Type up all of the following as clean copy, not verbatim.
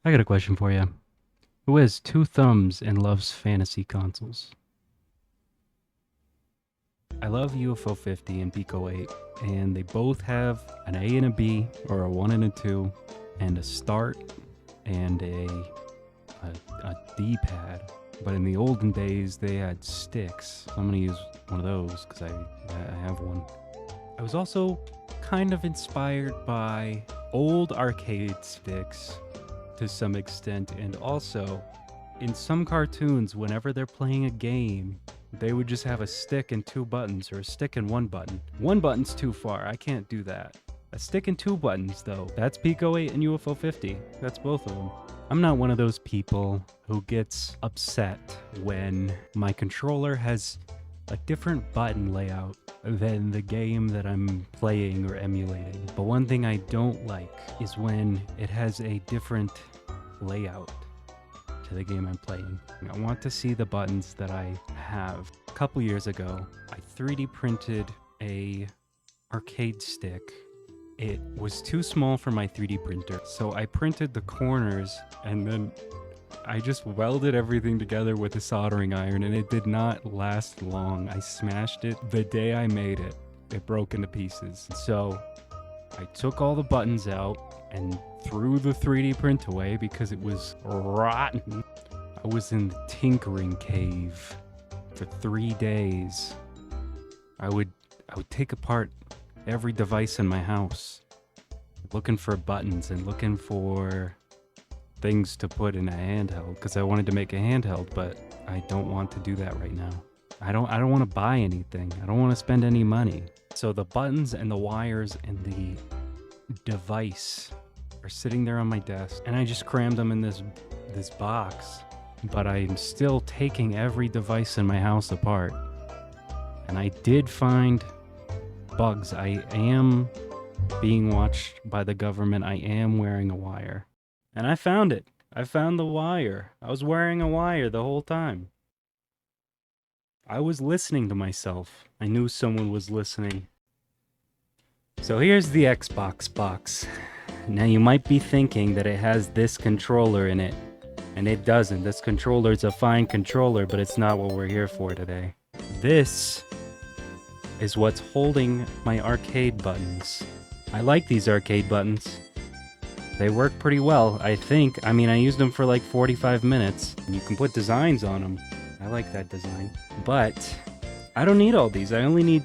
I got a question for you. Who has two thumbs and loves fantasy consoles? I love UFO 50 and Pico 8, and they both have an A and a B, or a 1 and a 2, and a start, and a D-pad. But in the olden days, they had sticks. So I'm going to use one of those because I have one. I was also kind of inspired by old arcade sticks to some extent, and also in some cartoons, whenever they're playing a game, they would just have a stick and two buttons, or a stick and one button. One button's too far, I can't do that. A stick and two buttons though, that's Pico 8 and UFO 50, that's both of them. I'm not one of those people who gets upset when my controller has a different button layout than the game that I'm playing or emulating. But one thing I don't like is when it has a different layout to the game I'm playing. I want to see the buttons that I have. A couple years ago, I 3D printed a arcade stick. It was too small for my 3D printer, so I printed the corners and then I just welded everything together with a soldering iron, and it did not last long. I smashed it the day I made it. It broke into pieces. So I took all the buttons out and threw the 3D print away because it was rotten. I was in the tinkering cave for 3 days. I would take apart every device in my house, looking for buttons and looking for things to put in a handheld, because I wanted to make a handheld, but I don't want to do that right now. I don't want to buy anything. I don't want to spend any money. So the buttons and the wires and the device are sitting there on my desk, and I just crammed them in this box, but I'm still taking every device in my house apart. And I did find bugs. I am being watched by the government. I am wearing a wire. And I found it. I found the wire. I was wearing a wire the whole time. I was listening to myself. I knew someone was listening. So here's the Xbox box. Now you might be thinking that it has this controller in it, and it doesn't. This controller is a fine controller, but it's not what we're here for today. This is what's holding my arcade buttons. I like these arcade buttons. They work pretty well, I think. I mean, I used them for like 45 minutes. You can put designs on them. I like that design. But I don't need all these. I only need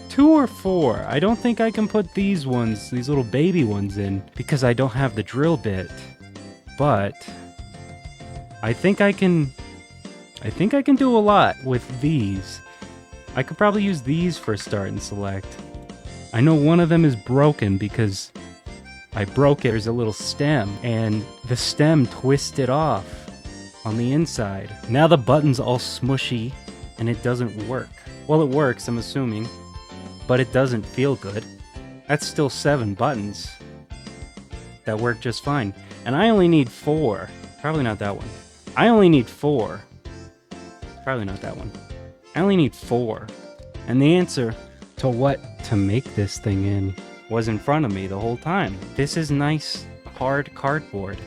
2 or 4. I don't think I can put these ones, these little baby ones in, because I don't have the drill bit. But I think I can do a lot with these. I could probably use these for start and select. I know one of them is broken because I broke it. There's a little stem, and the stem twisted off on the inside. Now the button's all smushy, and it doesn't work. Well, it works, I'm assuming, but it doesn't feel good. That's still 7 buttons that work just fine. And I only need 4. Probably not that one. I only need 4. Probably not that one. I only need 4. And the answer to what to make this thing in was in front of me the whole time. This is nice, hard cardboard.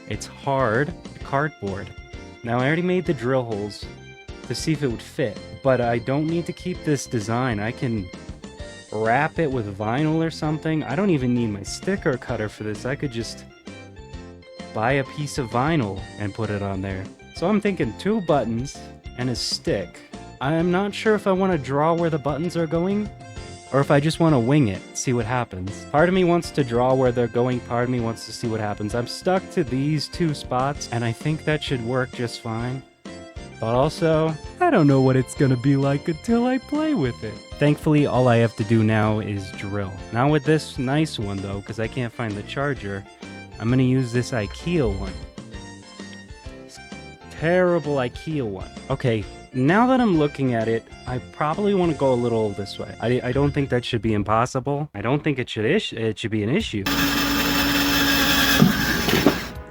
It's hard cardboard. Now I already made the drill holes to see if it would fit, but I don't need to keep this design. I can wrap it with vinyl or something. I don't even need my sticker cutter for this. I could just buy a piece of vinyl and put it on there. So I'm thinking 2 buttons and a stick. I'm not sure if I want to draw where the buttons are going, or if I just want to wing it, see what happens. Part of me wants to draw where they're going, part of me wants to see what happens. I'm stuck to these 2 spots, and I think that should work just fine. But also, I don't know what it's gonna be like until I play with it. Thankfully, all I have to do now is drill. Now with this nice one though, because I can't find the charger, I'm gonna use this IKEA one. Terrible IKEA one. Okay. Now that I'm looking at it, I probably want to go a little this way. I don't think that should be impossible. I don't think it should be an issue.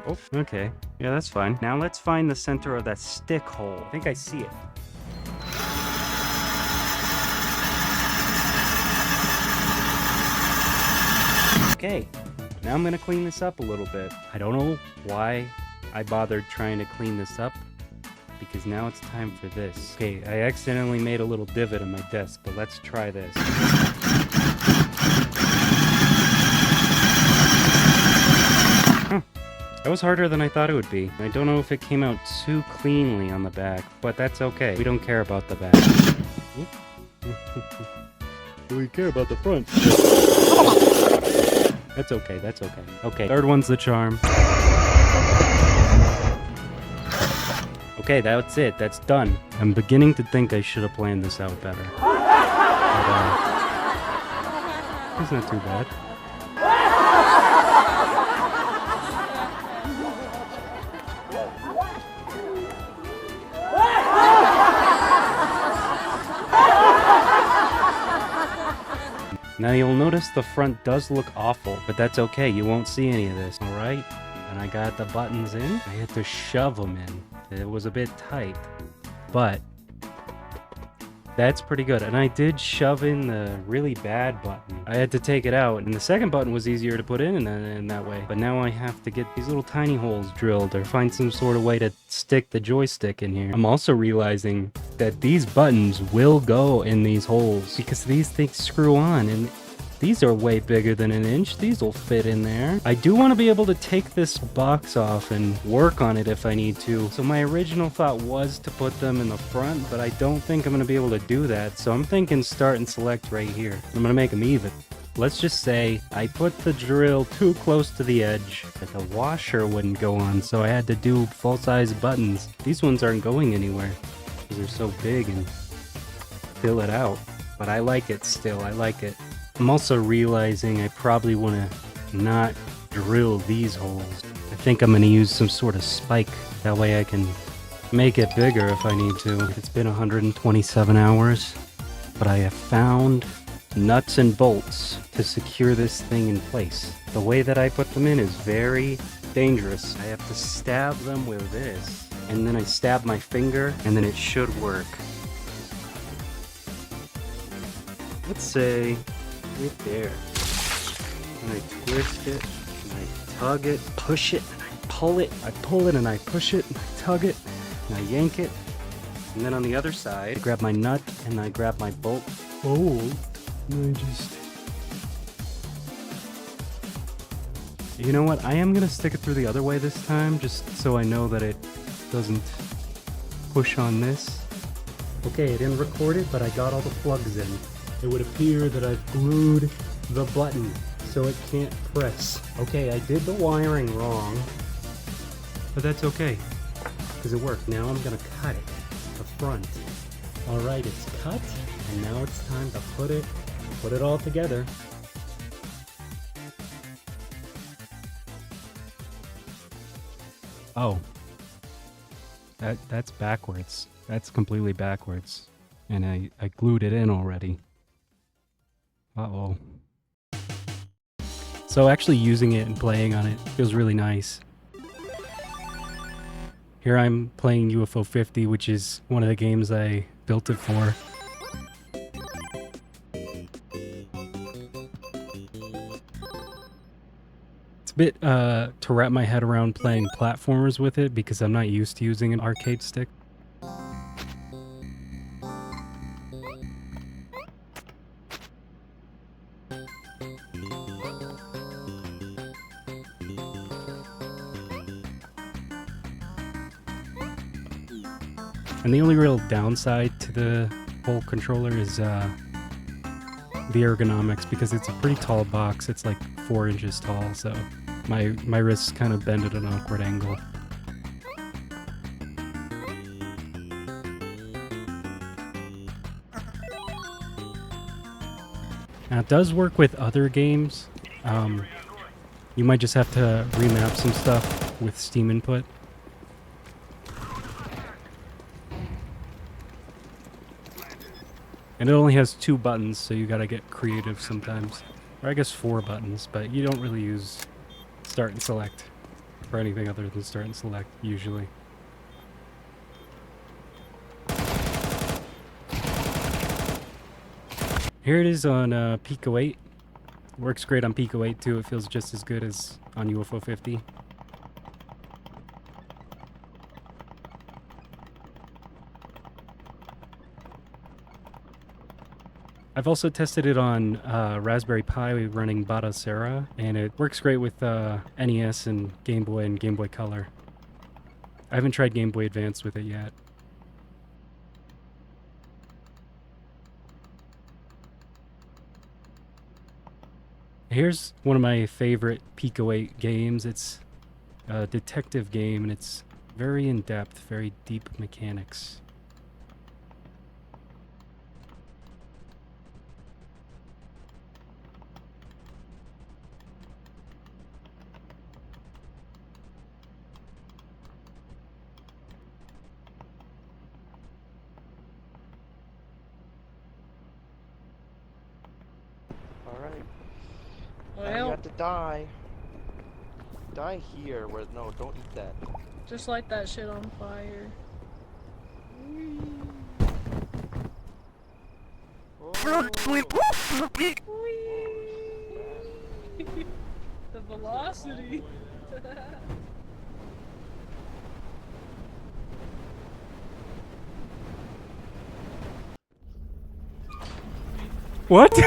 Oh, okay. Yeah, that's fine. Now let's find the center of that stick hole. I think I see it. Okay. Now I'm gonna clean this up a little bit. I don't know why I bothered trying to clean this up, because now it's time for this. Okay, I accidentally made a little divot in my desk, but let's try this. That was harder than I thought it would be. I don't know if it came out too cleanly on the back, but that's okay. We don't care about the back. We care about the front. That's okay, that's okay. Okay, third one's the charm. Okay, that's it. That's done. I'm beginning to think I should have planned this out better. But, it's not too bad. Now you'll notice the front does look awful, but that's okay. You won't see any of this, all right? And I got the buttons in. I had to shove them in. It was a bit tight, but that's pretty good. And I did shove in the really bad button. I had to take it out, and the second button was easier to put in that way. But now I have to get these little tiny holes drilled or find some sort of way to stick the joystick in here. I'm also realizing that these buttons will go in these holes because these things screw on, and these are way bigger than an inch. These will fit in there. I do want to be able to take this box off and work on it if I need to. So my original thought was to put them in the front, but I don't think I'm going to be able to do that. So I'm thinking start and select right here. I'm going to make them even. Let's just say I put the drill too close to the edge, but the washer wouldn't go on, so I had to do full-size buttons. These ones aren't going anywhere because they're so big and fill it out. But I like it still. I like it. I'm also realizing I probably want to not drill these holes. I think I'm going to use some sort of spike. That way I can make it bigger if I need to. It's been 127 hours, but I have found nuts and bolts to secure this thing in place. The way that I put them in is very dangerous. I have to stab them with this, and then I stab my finger, and then it should work. Let's say right there. And I twist it, and I tug it, push it, and I pull it. I pull it and I push it, and I tug it, and I yank it. And then on the other side, I grab my nut and I grab my bolt. Oh, and I just... You know what? I am gonna stick it through the other way this time, just so I know that it doesn't push on this. Okay, I didn't record it, but I got all the plugs in. It would appear that I've glued the button so it can't press. Okay, I did the wiring wrong, but that's okay, because it worked. Now I'm gonna cut it, the front. All right, it's cut, and now it's time to put it all together. Oh, that's backwards. That's completely backwards, and I glued it in already. Uh-oh. So actually using it and playing on it feels really nice. Here I'm playing UFO 50, which is one of the games I built it for. It's a bit to wrap my head around playing platformers with it because I'm not used to using an arcade stick. And the only real downside to the whole controller is the ergonomics, because it's a pretty tall box. It's like 4 inches tall, so my wrists kind of bend at an awkward angle. Now it does work with other games. You might just have to remap some stuff with Steam input. And it only has 2 buttons, so you gotta get creative sometimes. Or I guess 4 buttons, but you don't really use start and select for anything other than start and select, usually. Here it is on Pico 8. Works great on Pico 8 too. It feels just as good as on UFO 50. I've also tested it on Raspberry Pi running Batocera, and it works great with NES and Game Boy Color. I haven't tried Game Boy Advance with it yet. Here's one of my favorite Pico 8 games. It's a detective game, and it's very in-depth, very deep mechanics. Alright. Well, Now you have to die. Die here. Where? No, don't eat that. just light that shit on fire. The velocity. What?